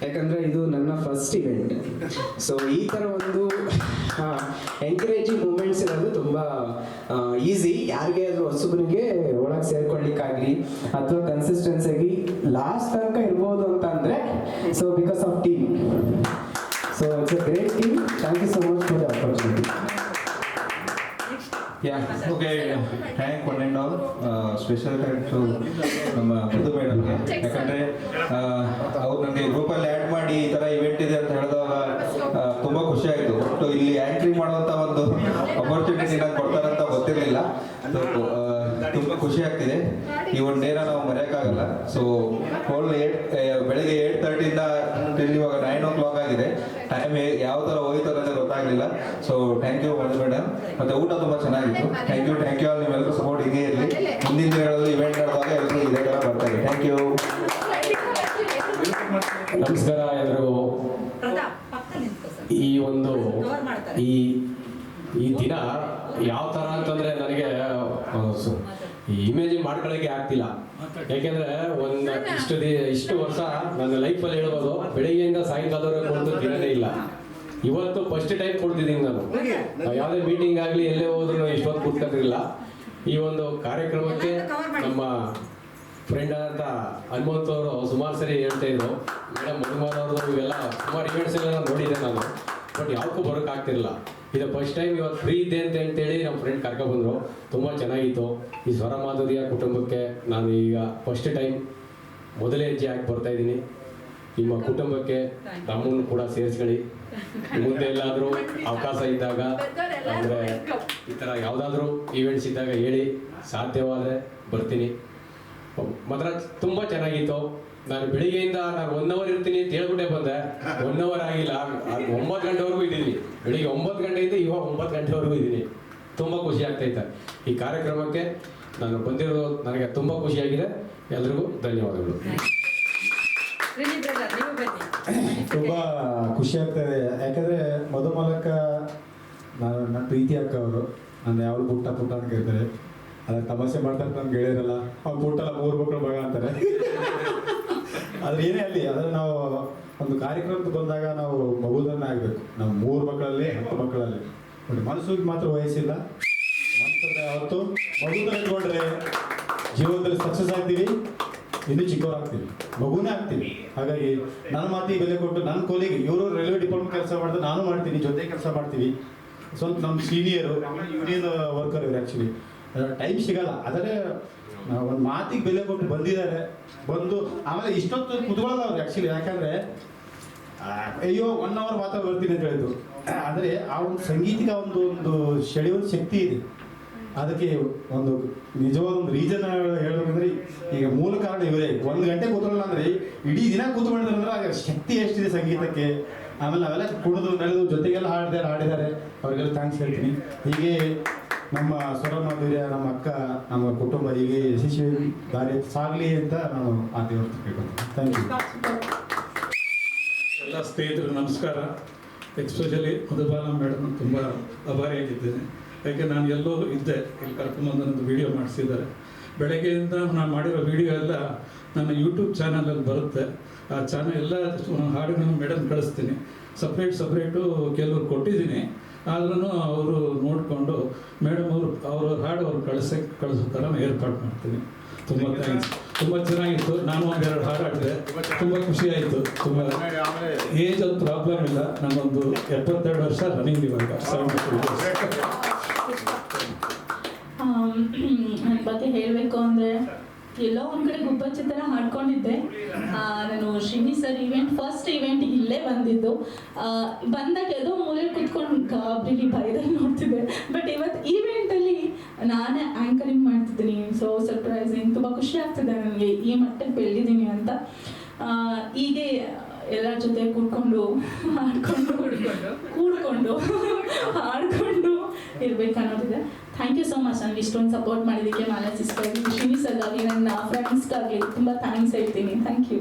ಯಾಕಂದರೆ ಇದು ನನ್ನ ಫಸ್ಟ್ ಇವೆಂಟ್. ಸೊ ಈ ಥರ ಒಂದು ಎಂಕರೇಜಿಂಗ್ ಮೂಮೆಂಟ್ಸ್ ಇರೋದು ತುಂಬ ಈಸಿ. ಯಾರಿಗೆ ಅದು ಹೊಸಬರಿಗೆ ಒಳಗೆ ಸೇರ್ಕೊಳ್ಳಿಕ್ಕಾಗಲಿ ಅಥವಾ ಕನ್ಸಿಸ್ಟೆನ್ಸಿಯಾಗಿ ಲಾಸ್ಟ್ ತನಕ ಇರ್ಬೋದು ಅಂತ ಅಂದರೆ so because of team. So it's a great team. Thank you so much for the opportunity. Thank one and all. Special thanks ನಮ್ಮ ಮೃದು ಮೇಡಮ್ಗೆ. ಯಾಕಂದರೆ ಅವ್ರು ನನಗೆ ಗ್ರೂಪಲ್ಲಿ ಆ್ಯಡ್ ಮಾಡಿ ಈ ಥರ ಇವೆಂಟ್ ಇದೆ ಅಂತ ಹೇಳಿದಾಗ ತುಂಬ ಖುಷಿ ಆಯಿತು. ಬಟ್ ಇಲ್ಲಿ ಆ್ಯಂಟ್ರಿ ಮಾಡುವಂಥ ಒಂದು ಅಪರ್ಚುನಿಟಿ ನಂಗೆ ಕೊಡ್ತಾರಂತ ಗೊತ್ತಿರಲಿಲ್ಲ. ತುಂಬ ಖುಷಿ ಆಗ್ತಿದೆ. ಈ ಒಂದು ಡೇನ ನಾವು ಮರೆಯೋಕ್ಕಾಗಲ್ಲ. ಸೊ ಬೆಳಗ್ಗೆ 8:30 ಟಿಲ್ ಇವಾಗ 9 o'clock ಆಗಿದೆ. ಟೈಮ್ ಯಾವ ಥರ ಹೋಯ್ತು ಅನ್ನೋದೇ ಗೊತ್ತಾಗಲಿಲ್ಲ. So thank you Madhu madam. ಮತ್ತು ಊಟ ತುಂಬ ಚೆನ್ನಾಗಿತ್ತು. Thank you all. ನೀವೆಲ್ಲರೂ ಸಪೋರ್ಟ್ ಹೀಗೆ ಇರಲಿ. ಮುಂದಿನ ದಿನಗಳಲ್ಲಿ ಇವೆಂಟ್ ನಡೆದಾಗ ಎಲ್ಲರೂ ಇದೇ ಥರ ಬರ್ತಾರೆ. Thank you. ನಮಸ್ಕಾರ ಎಲ್ರಿಗೂ. ಈ ಒಂದು ಈ ದಿನ ಯಾವ ಥರ ಅಂತಂದರೆ ನನಗೆ ಇಮೇಜಿನ್ ಮಾಡ್ಕೊಳ್ಳೋಕ್ಕೆ ಆಗ್ತಿಲ್ಲ. ಯಾಕೆಂದರೆ ಇಷ್ಟು ವರ್ಷ ನನ್ನ ಲೈಫಲ್ಲಿ ಹೇಳ್ಬೋದು, ಬೆಳಿಗ್ಗೆಯಿಂದ ಸಾಯಂಕಾಲದವರೆಗೆ ಕೊಡ್ತು ದಿನನೇ ಇಲ್ಲ. ಇವತ್ತು ಫಸ್ಟ್ ಟೈಮ್ ಕೊಡ್ತಿದ್ದೀನಿ ನಾನು. ಯಾವುದೇ ಮೀಟಿಂಗ್ ಆಗಲಿ ಎಲ್ಲೇ ಹೋದ್ರೂ ಇಷ್ಟೊತ್ತು ಕೂತ್ಕೊತಿರಲಿಲ್ಲ. ಈ ಒಂದು ಕಾರ್ಯಕ್ರಮಕ್ಕೆ ನಮ್ಮ ಫ್ರೆಂಡ್ ಆದಂಥ ಹನುಮಂತ್ ಅವರು ಸುಮಾರು ಸರಿ ಹೇಳ್ತಾ ಇದ್ರು, ಮೇಡಮ್ ಮಧುಮಾರ್ ಅವ್ರದ್ದು ಇವೆಲ್ಲ ಸುಮಾರು ಇವೆಂಟ್ಸ್ ಎಲ್ಲ ನೋಡಿದ್ದೆ ನಾನು, ಬಟ್ ಯಾವಕ್ಕೂ ಬರೋಕ್ಕಾಗ್ತಿರಲಿಲ್ಲ. ಇದು ಫಸ್ಟ್ ಟೈಮ್ ಇವತ್ತು ಫ್ರೀ ಇದೆ ಅಂತೇಳಿ ನಮ್ಮ ಫ್ರೆಂಡ್ ಕರ್ಕೊಬಂದರು. ತುಂಬ ಚೆನ್ನಾಗಿತ್ತು. ಈ ಸ್ವರ ಮಾಧುರ್ಯ ಕುಟುಂಬಕ್ಕೆ ನಾನು ಈಗ ಫಸ್ಟ್ ಟೈಮ್ ಮೊದಲೇ ಹೆಜ್ಜೆ ಹಾಕಿ ಬರ್ತಾಯಿದ್ದೀನಿ. ನಿಮ್ಮ ಕುಟುಂಬಕ್ಕೆ ನಮ್ಮನ್ನು ಕೂಡ ಸೇರಿಸ್ಕೊಳ್ಳಿ. ಮುಂದೆ ಎಲ್ಲಾದರೂ ಅವಕಾಶ ಇದ್ದಾಗ ಅಂದರೆ ಈ ಥರ ಯಾವುದಾದ್ರೂ ಈವೆಂಟ್ಸ್ ಇದ್ದಾಗ ಹೇಳಿ, ಸಾಧ್ಯವಾದರೆ ಬರ್ತೀನಿ. ಮಾತ್ರ ತುಂಬ ಚೆನ್ನಾಗಿತ್ತು. ನಾನು ಬೆಳಿಗ್ಗೆಯಿಂದ ನಾನು 1 hour ಇರ್ತೀನಿ ಅಂತ ಹೇಳ್ಬಿಟ್ಟೆ ಬಂದೆ. 1 hour ಆಗಿಲ್ಲ, 9 ಗಂಟೆವರೆಗೂ ಇದ್ದೀನಿ. ಬೆಳಿಗ್ಗೆ 9 ಗಂಟೆಯಿಂದ ಇವಾಗ 9 ಗಂಟೆವರೆಗೂ ಇದ್ದೀನಿ. ತುಂಬ ಖುಷಿ ಆಗ್ತೈತೆ. ಈ ಕಾರ್ಯಕ್ರಮಕ್ಕೆ ನಾನು ಬಂದಿರೋದು ನನಗೆ ತುಂಬ ಖುಷಿಯಾಗಿದೆ. ಎಲ್ರಿಗೂ ಧನ್ಯವಾದಗಳು. ತುಂಬ ಖುಷಿ ಆಗ್ತಾಯಿದೆ. ಯಾಕಂದರೆ ಮಧುಮಾಲಕ ನನ್ನ ಪ್ರೀತಿ ಅಕ್ಕ ಅವರು ನನ್ನ ಯಾವಾಗ ಪುಟ್ಟ ಅಂತ ಕೇಳ್ತಾರೆ. ಅದಕ್ಕೆ ತಮಾಷೆ ಮಾಡ್ತಾರೆ. ನಮ್ಗೆ ಗೆಳೆಯರಲ್ಲ ಅವ್ನು ಪುಟ್ಟಲ್ಲ 3 ಮಕ್ಕಳು ಮಗ ಅಂತಾರೆ. ಆದ್ರೆ ಏನೇ ಅಲ್ಲಿ ಅದನ್ನು ನಾವು ಒಂದು ಕಾರ್ಯಕ್ರಮಕ್ಕೆ ಬಂದಾಗ ನಾವು ಮಗುದನ್ನೇ ಆಗಬೇಕು. ನಾವು 3 ಮಕ್ಕಳಲ್ಲಿ 10 ಮಕ್ಕಳಲ್ಲಿ ನೋಡಿ ಮನಸ್ಸಿಗೆ ಮಾತ್ರ ವಯಸ್ಸಿಲ್ಲ. ಮನಸ್ಸನ್ನು ಯಾವತ್ತು ಮಗುದನ್ನ ಇಟ್ಕೊಂಡ್ರೆ ಜೀವನದಲ್ಲಿ ಸಕ್ಸಸ್ ಆಗ್ತೀವಿ, ಇನ್ನೂ ಚಿಕ್ಕವರಾಗ್ತೀವಿ, ಮಗುನೇ ಆಗ್ತೀವಿ. ಹಾಗಾಗಿ ನನ್ನ ಮಾತಿಗೆ ಬೆಲೆ ಕೊಟ್ಟು ನನ್ನ ಕೊಲಿಗೆ ಇವರು ರೈಲ್ವೆ ಡಿಪಾರ್ಟ್ಮೆಂಟ್ ಕೆಲಸ ಮಾಡಿದ್ರೆ ನಾನು ಮಾಡ್ತೀನಿ, ಜೊತೆ ಕೆಲಸ ಮಾಡ್ತೀವಿ. ಸ್ವಲ್ಪ ನಮ್ಮ ಸೀನಿಯರು ಯೂನಿಯನ್ ವರ್ಕರ್ ಇವರು. ಆ್ಯಕ್ಚುಲಿ ಟೈಮ್ ಸಿಗಲ್ಲ. ಆದರೆ ಒಂದು ಮಾತಿಗೆ ಬೆಲೆ ಕೊಟ್ಟು ಬಂದಿದ್ದಾರೆ. ಬಂದು ಆಮೇಲೆ ಇಷ್ಟೊತ್ತು ಕುತ್ಕೊಳ್ಳಲ್ಲ ಅವ್ರು ಆ್ಯಕ್ಚುಲಿ. ಯಾಕಂದರೆ ಅಯ್ಯೋ 1 hour ಮಾತ್ರ ಬರ್ತೀನಿ ಅಂತ ಹೇಳಿದ್ರು. ಆದರೆ ಆ ಒಂದು ಸಂಗೀತಿಕ ಒಂದು ಸೆಳೆಯುವ ಶಕ್ತಿ ಇದೆ. ಅದಕ್ಕೆ ಒಂದು ನಿಜವಾದ ಒಂದು ರೀಸನ್ ಹೇಳಬೇಕಂದ್ರೆ ಈಗ ಮೂಲ ಕಾರಣ ಇವರೇ. 1 ಗಂಟೆ ಕೂತ್ಕೊಳ್ಳಲ್ಲ ಅಂದರೆ ಇಡೀ ದಿನ ಕೂತ್ಕೊಂಡಿದ್ರೆ ಅಂದ್ರೆ ಆಗ ಶಕ್ತಿ ಎಷ್ಟಿದೆ ಸಂಗೀತಕ್ಕೆ. ಆಮೇಲೆ ಅವೆಲ್ಲ ಕುಡಿದು ನಡೆದು ಜೊತೆಗೆಲ್ಲ ಹಾಡಿದ್ದಾರೆ. ಅವ್ರಿಗೆಲ್ಲ ಥ್ಯಾಂಕ್ಸ್ ಹೇಳ್ತೀನಿ. ಹೀಗೆ ನಮ್ಮ ಸ್ವರ ಮಾಧುರ್ಯ, ನಮ್ಮ ಅಕ್ಕ, ನಮ್ಮ ಕುಟುಂಬ ಹೀಗೆ ಯಶಸ್ವಿ ದಾರಿ ಸಾಗಲಿ ಅಂತ ನಾನು ಆ ದೇವರ ಕೇಳ್ಕೊತೀನಿ. Thank you. ಎಲ್ಲ ಸ್ನೇಹಿತರು ನಮಸ್ಕಾರ. ಎಕ್ಸ್ಪೆಷಲಿ ಮಧುಬಾಲ ಮೇಡಮ್ ತುಂಬ ಆಭಾರಿಯಾಗಿದ್ದೇನೆ. ಯಾಕೆ ನಾನು ಎಲ್ಲೋ ಇದ್ದೆ, ಇಲ್ಲಿ ಕರ್ಕೊಂಬಂದು ನನ್ನದು ವಿಡಿಯೋ ಮಾಡಿಸಿದ್ದಾರೆ. ಬೆಳಗ್ಗೆಯಿಂದ ನಾನು ಮಾಡಿರೋ ವಿಡಿಯೋ ಎಲ್ಲ ನನ್ನ ಯೂಟ್ಯೂಬ್ ಚಾನಲಲ್ಲಿ ಬರುತ್ತೆ. ಆ ಚಾನಲ್ ಎಲ್ಲ ಹಾಡುಗಳನ್ನು ಮೇಡಮ್ ಕಳಿಸ್ತೀನಿ. ಸಪ್ರೇಟು ಕೆಲವ್ರು ಕೊಟ್ಟಿದ್ದೀನಿ. ಆದ್ರೂ ಅವರು ನೋಡಿಕೊಂಡು ಮೇಡಮ್ ಅವರು ಹಾಡು ಅವ್ರು ಕಳಿಸೋ ಥರ ಏರ್ಪಾಡು ಮಾಡ್ತೀನಿ. ತುಂಬ ಥ್ಯಾಂಕ್ಸ್. ತುಂಬ ಚೆನ್ನಾಗಿತ್ತು. ನಾನು 1-2 ಹಾಡು ಹಾಡಿದೆ. ತುಂಬ ಖುಷಿ ಆಯಿತು. ತುಂಬ ಏಜ್ ಒಂದು ಪ್ರಾಬ್ಲಮ್ ಇಲ್ಲ. ನನ್ನೊಂದು 72 ವರ್ಷ ರನ್ನಿಂಗ್ ಇವಾಗ 72 ನನ್ನ ಬಗ್ಗೆ ಹೇಳಬೇಕು ಅಂದರೆ ಎಲ್ಲೋ ಒಂದು ಕಡೆ ಗುಬ್ಬಚ್ಚಿ ಥರ ಹಾಡ್ಕೊಂಡಿದ್ದೆ. ನಾನು ಶ್ರೀನಿ ಸರ್ ಫಸ್ಟ್ ಇವೆಂಟ್ ಇಲ್ಲೇ ಬಂದಿದ್ದು. ಬಂದಾಗ ಎಲ್ಲೋ ಮೂಲೆಯಲ್ಲಿ ಕುತ್ಕೊಂಡು ಗಾಬರಿ ಭಯದಲ್ಲಿ ನೋಡ್ತಿದ್ದೆ. ಬಟ್ ಇವತ್ತು ಈವೆಂಟಲ್ಲಿ ನಾನೇ ಆ್ಯಂಕರಿಂಗ್ ಮಾಡ್ತಿದ್ದೀನಿ. ಸೊ ಸರ್ಪ್ರೈಸಿಂಗ್, ತುಂಬ ಖುಷಿ ಆಗ್ತಿದೆ ನನಗೆ ಈ ಮಟ್ಟಕ್ಕೆ ಬೆಳೆದಿದ್ದೀನಿ ಅಂತ. ಹೀಗೆ ಎಲ್ಲರ ಜೊತೆ ಕೂಡ್ಕೊಂಡು ಹಾಡ್ಕೊಂಡು ಇರ್ಬೇಕನ್ನೋದಿದೆ. Thank you so much. ನನಗೆ ಇಷ್ಟೊಂದು ಸಪೋರ್ಟ್ ಮಾಡಿದ್ದಕ್ಕೆ ಮಾಲಾ ಸಿಸ್ಟರ್ಗೆ, ಶ್ರೀನಿ ಸರ್ಗಾಗಿ, ನನ್ನ ಫ್ರೆಂಡ್ಸ್ಗಾಗಲಿ ತುಂಬ ಥ್ಯಾಂಕ್ಸ್ ಹೇಳ್ತೀನಿ. Thank you.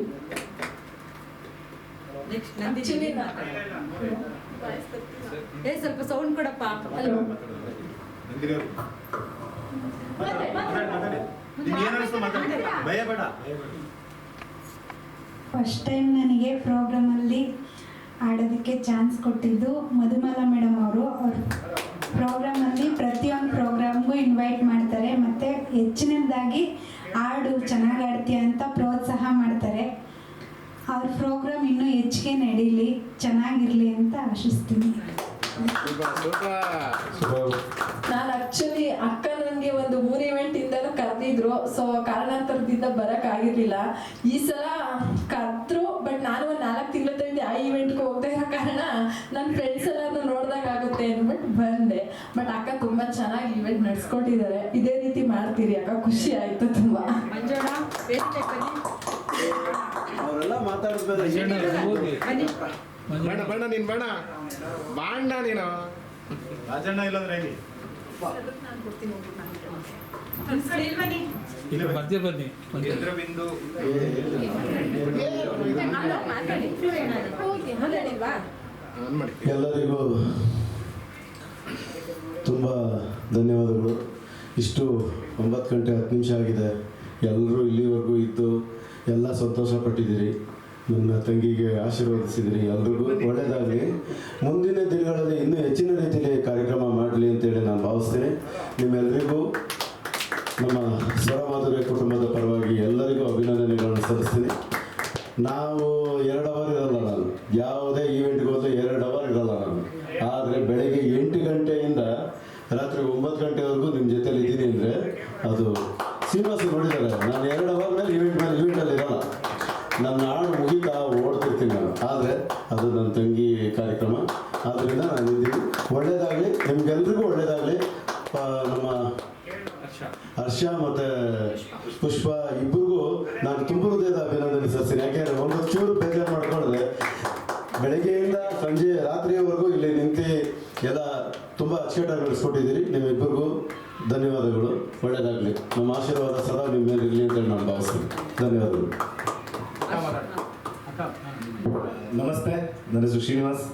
ಸ್ವಲ್ಪ ಸೌಂಡ್ ಕೊಡಪ್ಪ. ಹಲೋ. ಭಯ ಬೇಡ. ಫಸ್ಟ್ ಟೈಮ್ ನನಗೆ ಪ್ರೋಗ್ರಾಮಲ್ಲಿ ಮಾಡೋದಕ್ಕೆ ಚಾನ್ಸ್ ಕೊಟ್ಟಿದ್ದು ಮಧುಮಾಲ ಮೇಡಮ್ ಅವರು. ಅವ್ರ ಪ್ರೋಗ್ರಾಮಲ್ಲಿ ಪ್ರತಿಯೊಂದು ಪ್ರೋಗ್ರಾಮ್ಗೂ ಇನ್ವೈಟ್ ಮಾಡ್ತಾರೆ ಮತ್ತು ಹೆಚ್ಚಿನದಾಗಿ ಹಾಡು ಚೆನ್ನಾಗಿ ಆಡ್ತೀಯ ಅಂತ ಪ್ರೋತ್ಸಾಹ ಮಾಡ್ತಾರೆ. ಅವ್ರ ಪ್ರೋಗ್ರಾಮ್ ಇನ್ನೂ ಹೆಚ್ಚಿಗೆ ನಡೀಲಿ, ಚೆನ್ನಾಗಿರಲಿ ಅಂತ ಆಶಿಸ್ತೀನಿ. ನಾನು ಆಕ್ಚುಲಿ ಅಕ್ಕ ನನಗೆ ಒಂದು 3 ಇವೆಂಟ್ ಇಂದಲೂ ಕರೆದಿದ್ರು. ಸೊ ಕಾರಣಾಂತರದಿಂದ ಬರೋಕ್ಕಾಗಿರ್ಲಿಲ್ಲ. ಈ ಸಲ ಕರೆದ್ರು, ಬಟ್ ನಾನು ಒಂದು 4 ತಿಂಗಳಿಂದ ಆ ಇವೆಂಟ್ಗೆ ಹೋಗ್ತಾ ಇರೋ ಕಾರಣ ನನ್ನ ಫ್ರೆಂಡ್ಸ್ ಎಲ್ಲರೂ ನೋಡ್ದಂಗಾಗುತ್ತೆ ಅಂದ್ಬಿಟ್ಟು ಬಂದೆ. ಬಟ್ ಅಕ್ಕ ತುಂಬ ಚೆನ್ನಾಗಿ ಇವೆಂಟ್ ನಡೆಸ್ಕೊಟ್ಟಿದ್ದಾರೆ. ಇದೇ ರೀತಿ ಮಾಡ್ತೀರಿ ಅಕ್ಕ, ಖುಷಿ ಆಯಿತು ತುಂಬ. ಅವರೆಲ್ಲ ಮಾತಾಡ್ತಾರೆ. ಬಣ್ಣ ಬಣ್ಣ ನೀನು ಬಣ್ಣ ಬಾಂಡ ನೀನು ರಾಜಣ್ಣ ಇಲ್ಲಂದ್ರೆ ಹೇಗೆ ಇಲ್ಲಿ ಮಧ್ಯ ಬನ್ನಿ. ಬಿಂದು ಎಲ್ಲರಿಗೂ ತುಂಬ ಧನ್ಯವಾದಗಳು. ಇಷ್ಟು 9 ಗಂಟೆ 10 ನಿಮಿಷ ಆಗಿದೆ. ಎಲ್ಲರೂ ಇಲ್ಲಿವರೆಗೂ ಇದ್ದು ಎಲ್ಲ ಸಂತೋಷ ಪಟ್ಟಿದ್ದೀರಿ. ನನ್ನ ತಂಗಿಗೆ ಆಶೀರ್ವದಿಸಿದಿರಿ. ಎಲ್ರಿಗೂ ಒಳ್ಳೆಯದಾಗಲಿ. ಮುಂದಿನ ದಿನಗಳಲ್ಲಿ ಇನ್ನೂ ಹೆಚ್ಚಿನ ರೀತಿಯಲ್ಲಿ ಕಾರ್ಯಕ್ರಮ ಮಾಡಲಿ ಅಂತೇಳಿ ನಾನು ಭಾವಿಸ್ತೇನೆ. ನಿಮ್ಮೆಲ್ಲರಿಗೂ ನಮ್ಮ ಸ್ವರಮಾಧುರ್ಯ ಕುಟುಂಬದ ಪರವಾಗಿ ಎಲ್ಲರಿಗೂ ಅಭಿನಂದನೆಗಳನ್ನು ಸಲ್ಲಿಸ್ತೀನಿ. ನಾವು 2 ಅವರ್ ಇರಲ್ಲ, ನಾನು ಯಾವುದೇ ಈವೆಂಟ್ಗೆ ಹೋದ್ರೆ 2 ಅವರ್ ಇರಲ್ಲ ನಾನು. ಆದರೆ ಬೆಳಗ್ಗೆ 8 ಗಂಟೆಯಿಂದ ರಾತ್ರಿ 9 ಗಂಟೆವರೆಗೂ ನಿಮ್ಮ ಜೊತೆಲಿ ಇದ್ದೀನಿ ಅಂದರೆ ಅದು ಶ್ರೀನಿವಾಸ ನೋಡಿದ್ದಾರೆ. ನಾನು 2 ಅವರ್ ಮೇಲೆ ಈವೆಂಟಲ್ಲಿ ಇರಲ್ಲ. ನನ್ನ ಹಾಡು ಮುಗಿತಾ ಓಡ್ತಿರ್ತೀನಿ ನಾನು. ಆದರೆ ಅದು ನನ್ನ ತಂಗಿ ಕಾರ್ಯಕ್ರಮ, ಆದ್ದರಿಂದ ನಾನು ಇದ್ದೀನಿ. ಒಳ್ಳೆಯದಾಗಲಿ, ನಿಮ್ಗೆಲ್ರಿಗೂ ಒಳ್ಳೆಯದಾಗಲಿ. ನಮ್ಮ ಹರ್ಷ ಮತ್ತು ಪುಷ್ಪ ಇಬ್ಬರಿಗೂ ನಾನು ತುಂಬ ಹೃದಯದ ಅಭಿನಂದನೆ ಸಲ್ಲಿಸ್ತೀನಿ. ಯಾಕೆಂದರೆ ಒಂದು ಚೂರು ಬೇಜಾರು ಮಾಡ್ಕೊಳ್ಳದೆ ಬೆಳಗ್ಗೆಯಿಂದ ಸಂಜೆ ರಾತ್ರಿಯವರೆಗೂ ಇಲ್ಲಿ ನಿಂತು ಎಲ್ಲ ತುಂಬ ಅಚ್ಚುಕಟ್ಟಾಗಿ ನಡೆಸ್ಕೊಟ್ಟಿದ್ದೀರಿ. ನಿಮ್ಮಿಬ್ಬರಿಗೂ ಧನ್ಯವಾದಗಳು. ಒಳ್ಳೆಯದಾಗಲಿ. ನಮ್ಮ ಆಶೀರ್ವಾದ ಸದಾ ನಿಮ್ಮ ಮೇಲೆ ಇರಲಿ ಅಂತೇಳಿ ನಾನು ಭಾವಿಸ್ತೀನಿ. ಧನ್ಯವಾದಗಳು. ನಮಸ್ತೆ, ನನ್ನ ಹೆಸರು ಶ್ರೀನಿವಾಸ್.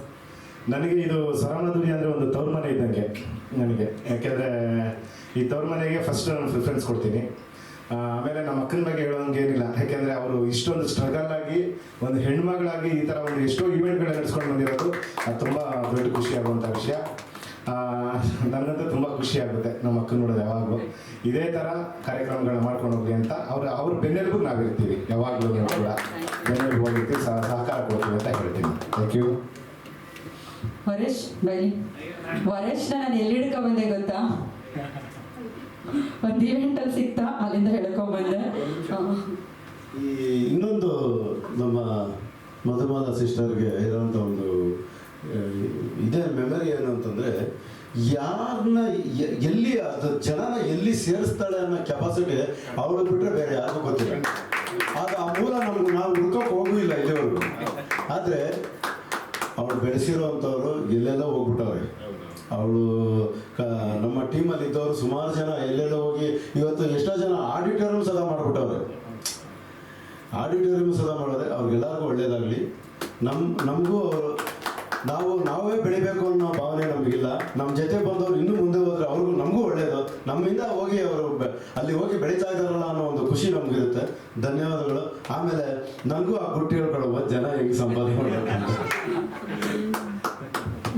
ನನಗೆ ಇದು ಸ್ವರಮಾಧುರ್ಯ ಅಂದರೆ ಒಂದು ತವ್ರ ಮನೆ ಇದ್ದಂಗೆ ನನಗೆ. ಯಾಕೆಂದರೆ ಈ ತವ್ರ ಮನೆಗೆ ಫಸ್ಟ್ ನಾನು ಪ್ರಿಫರೆನ್ಸ್ ಕೊಡ್ತೀನಿ. ಆಮೇಲೆ ನಮ್ಮ ಅಕ್ಕನ ಬಗ್ಗೆ ಹೇಳೋಂಗೆ ಏನಿಲ್ಲ. ಯಾಕೆಂದರೆ ಅವರು ಇಷ್ಟೊಂದು ಸ್ಟ್ರಗಲ್ ಆಗಿ ಒಂದು ಹೆಣ್ಮಗಳಾಗಿ ಈ ಥರ ಒಂದು ಎಷ್ಟೋ ಈವೆಂಟ್ಗಳನ್ನ ನಡೆಸ್ಕೊಂಡು ಬಂದಿರೋದು ಅದು ತುಂಬ ದೊಡ್ಡ ಖುಷಿಯಾಗುವಂಥ ವಿಷಯ. ನನಗಂತೂ ತುಂಬ ಖುಷಿ ಆಗುತ್ತೆ ನಮ್ಮ ಅಕ್ಕನ ನೋಡೋದು ಯಾವಾಗಲೂ. ಇದೇ ಥರ ಕಾರ್ಯಕ್ರಮಗಳನ್ನ ಮಾಡ್ಕೊಂಡು ಹೋಗ್ಲಿ ಅಂತ ಅವ್ರ ಬೆನ್ನೆಲುಬು ನಾವಿರ್ತೀವಿ. ಯಾವಾಗಲೂ ಕೂಡ ಬೆನ್ನೆಲುಬು ಹೋಗಿರ್ತೀವಿ, ಸಹಕಾರ ಕೊಡ್ತೀವಿ ಅಂತ ಹೇಳ್ತೀನಿ. Thank you. ವರೇಶ್ ಬೈಲಿ. ವರೇಶ್ನ ನಾನು ಎಲ್ಲಿ ಹಿಡ್ಕೊಂಡ್ಬಂದೆ ಗೊತ್ತಾ? ಒಂದು ಈವೆಂಟಲ್ಲಿ ಸಿಕ್ತಾ, ಅಲ್ಲಿಂದ ಹೇಳ್ಕೊಂಡ್ಬಂದೆ. ಈ ಇನ್ನೊಂದು ನಮ್ಮ ಮಧುಮಾಲ ಸಿಸ್ಟರ್ಗೆ ಇರೋಂಥ ಒಂದು ಇದೇ ಮೆಮರಿ ಏನು ಅಂತಂದರೆ, ಯಾರನ್ನ ಎಲ್ಲಿ ಅದು ಜನನ ಎಲ್ಲಿ ಸೇರಿಸ್ತಾಳೆ ಅನ್ನೋ ಕೆಪಾಸಿಟಿ ಅವಳು ಬಿಟ್ಟರೆ ಬೇರೆ ಯಾರಿಗೂ ಗೊತ್ತಿಲ್ಲ. ಆಗ ಆ ಮೂಲ ನಾವು ಹುಡ್ಕೋಕೆ ಹೋಗೂ ಇಲ್ಲ ಇಲ್ಲಿವರೆಗೂ. ಆದರೆ ಅವಳು ಬೆಳೆಸಿರೋವಂಥವ್ರು ಎಲ್ಲೆಲ್ಲ ಹೋಗ್ಬಿಟ್ಟವ್ರೆ. ಅವಳು ನಮ್ಮ ಟೀಮಲ್ಲಿ ಇದ್ದವರು ಸುಮಾರು ಜನ ಎಲ್ಲೆಲ್ಲ ಹೋಗಿ ಇವತ್ತು ಎಷ್ಟೋ ಜನ ಆಡಿಟೋರಿಯಂ ಸದಾ ಮಾಡಿಬಿಟ್ಟವ್ರೆ. ಆಡಿಟೋರಿಯಂ ಸದಾ ಮಾಡೋದೆ ಅವ್ರಿಗೆಲ್ಲರಿಗೂ ಒಳ್ಳೇದಾಗಲಿ. ನಮಗೂ ಅವರು ನಾವೇ ಬೆಳಿಬೇಕು ಅನ್ನೋ ಭಾವನೆ ನಮಗಿಲ್ಲ. ನಮ್ಮ ಜೊತೆ ಬಂದವರು ಇನ್ನೂ ಮುಂದೆ ಹೋದ್ರೆ ಅವ್ರಿಗೂ ನಮಗೂ ಒಳ್ಳೆಯದು. ನಮ್ಮಿಂದ ಹೋಗಿ ಅವರು ಅಲ್ಲಿ ಹೋಗಿ ಬೆಳೀತಾ ಇದ್ದಾರಲ್ಲ ಅನ್ನೋ ಒಂದು ಖುಷಿ ನಮಗಿರುತ್ತೆ. ಧನ್ಯವಾದಗಳು. ಆಮೇಲೆ ನನಗೂ ಆ ಗುಟ್ಟು ಹೇಳ್ಕೊಳ್ಳೋ ಜನ ಹೆಂಗೆ ಸಂಪಾದನೆ ಮಾಡಬೇಕು.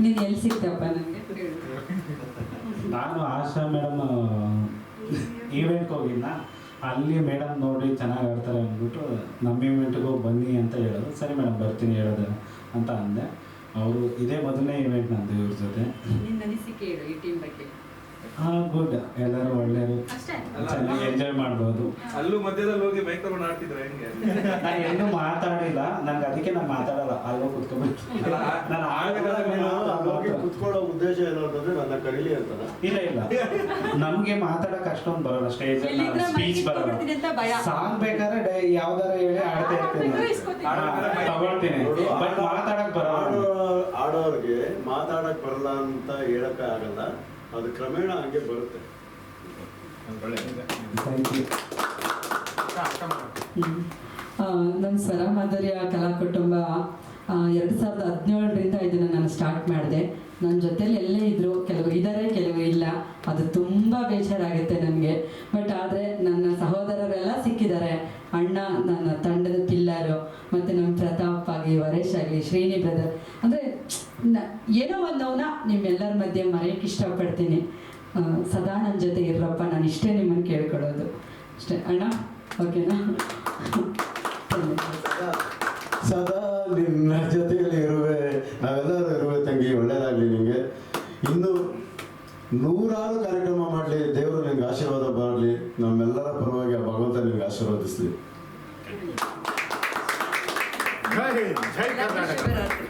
ನೀನು ಎಲ್ಲಿ ಸಿಗ್ತಪ್ಪ ನನಗೆ? ನಾನು ಆಶಾ ಮೇಡಮ್ ಈವೆಂಟ್ಗೆ ಹೋಗಿಲ್ಲ. ಅಲ್ಲಿ ಮೇಡಮ್ ನೋಡಿ ಚೆನ್ನಾಗಿ ಆಡ್ತಾರೆ ಅಂದ್ಬಿಟ್ಟು ನಮ್ಮ ಈವೆಂಟ್ಗೆ ಬನ್ನಿ ಅಂತ ಹೇಳೋದು. ಸರಿ ಮೇಡಮ್ ಬರ್ತೀನಿ ಹೇಳೋದು ಅಂತ ಅಂದೆ. ಅವರು ಇದೇ ಮೊದಲನೇ ಈವೆಂಟ್ ನಂದು ಇವ್ರ ಜೊತೆ. ನಿನ್ನ ಅನಿಸಿಕೆ ಹೇಳು ಈ ಟೀಮ್ ಬಗ್ಗೆ. ಗುಡ್, ಎಲ್ಲರೂ ಒಳ್ಳೆಯರು, ಚೆನ್ನಾಗಿ ಎಂಜಾಯ್ ಮಾಡ್ಬೋದು. ಅಲ್ಲೂ ಮಧ್ಯದಲ್ಲಿ ಹೋಗಿ ಬೈಕ್ ತಗೊಂಡು ಆಡ್ತಿದ್ರೆ ಹೆಂಗೆ? ನಾನು ಇನ್ನೂ ಮಾತಾಡಿಲ್ಲ, ನನಗೆ ಅದಕ್ಕೆ ನಾನು ಮಾತಾಡಲ್ಲ. ಅಲ್ಲೋ ಕುತ್ಕೊಬೇಕು. ನಾನು ಕುತ್ಕೊಳ್ಳೋ ಉದ್ದೇಶ ಏನು ಅಂತಂದ್ರೆ ನನ್ನ ಕರೀಲಿ ಅಂತ. ಇಲ್ಲ ನಮ್ಗೆ ಮಾತಾಡಕ್ ಅಷ್ಟೊಂದು ಬರಲ್ಲ. ಸ್ಟೇಜಲ್ಲಿ ಸ್ಪೀಚ್ ಬರಲ್ಲ. ಸಾಂಗ್ ಬೇಕಾದ್ರೆ ಯಾವ್ದಾರ ಹೇಳಿ ಆಡ್ತಾ ಇರ್ತೀನಿ, ತಗೊಳ್ತೀನಿ. ಬಟ್ ಮಾತಾಡಕ್ ಬರಲ್ಲ. ಆಡೋರ್ಗೆ ಮಾತಾಡಕ್ ಬರಲ್ಲ ಅಂತ ಹೇಳಕ್ಕೆ ಆಗಲ್ಲ. ಅದು ಕ್ರಮೇಣ ಹಂಗೆ ಬರುತ್ತೆ. ನಮ್ಮ ಸ್ವರಮಾಧುರ್ಯ ಕಲಾ ಕುಟುಂಬ 2017ರಿಂದ ಇದನ್ನು ನಾನು ಸ್ಟಾರ್ಟ್ ಮಾಡಿದೆ. ನನ್ನ ಜೊತೆಲಿ ಎಲ್ಲೇ ಇದ್ರು, ಕೆಲವು ಇದ್ದಾರೆ ಕೆಲವು ಇಲ್ಲ, ಅದು ತುಂಬ ಬೇಜಾರಾಗುತ್ತೆ ನನಗೆ. ಬಟ್ ಆದರೆ ನನ್ನ ಸಹೋದರರೆಲ್ಲ ಸಿಕ್ಕಿದ್ದಾರೆ. ಅಣ್ಣ ನನ್ನ ತಂಡದ ಪಿಲ್ಲರು, ಮತ್ತು ನಮ್ಮ ಪ್ರತಾಪ್ ಆಗಲಿ, ವರೇಶ್ ಆಗಲಿ, ಶ್ರೀನಿ ಬ್ರದರ್, ಅಂದರೆ ಏನೋ ಒಂದವನ್ನ ನಿಮ್ಮೆಲ್ಲರ ಮಧ್ಯೆ ಮರೆಯೋಕ್ಕೆ ಇಷ್ಟಪಡ್ತೀನಿ. ಸದಾ ನನ್ನ ಜೊತೆ ಇರಪ್ಪ, ನಾನು ಇಷ್ಟೇ ನಿಮ್ಮನ್ನು ಕೇಳ್ಕೊಳ್ಳೋದು ಅಷ್ಟೇ. ಅಣ್ಣ ಓಕೆನಾ? ಸದಾ ನಿನ್ನ ಜೊತೆಯಲ್ಲಿ ಇರುವೆ, ನಾವೆಲ್ಲರೂ ಇರುವೆ ತಂಗಿ, ಒಳ್ಳೇದಾಗಲಿ ನಿಮಗೆ. ಇನ್ನು 100 ಕಾರ್ಯಕ್ರಮ ಮಾಡಲಿ, ದೇವರು ನಿಮ್ಗೆ ಆಶೀರ್ವಾದ ಮಾಡಲಿ. ನಮ್ಮೆಲ್ಲರ ಪರವಾಗಿ ಆ ಭಗವಂತ ನಿಮ್ಗೆ ಆಶೀರ್ವಾದಿಸಲಿ. ಜೈ ಹಿಂದ್, ಜೈ ಕರ್ನಾಟಕ.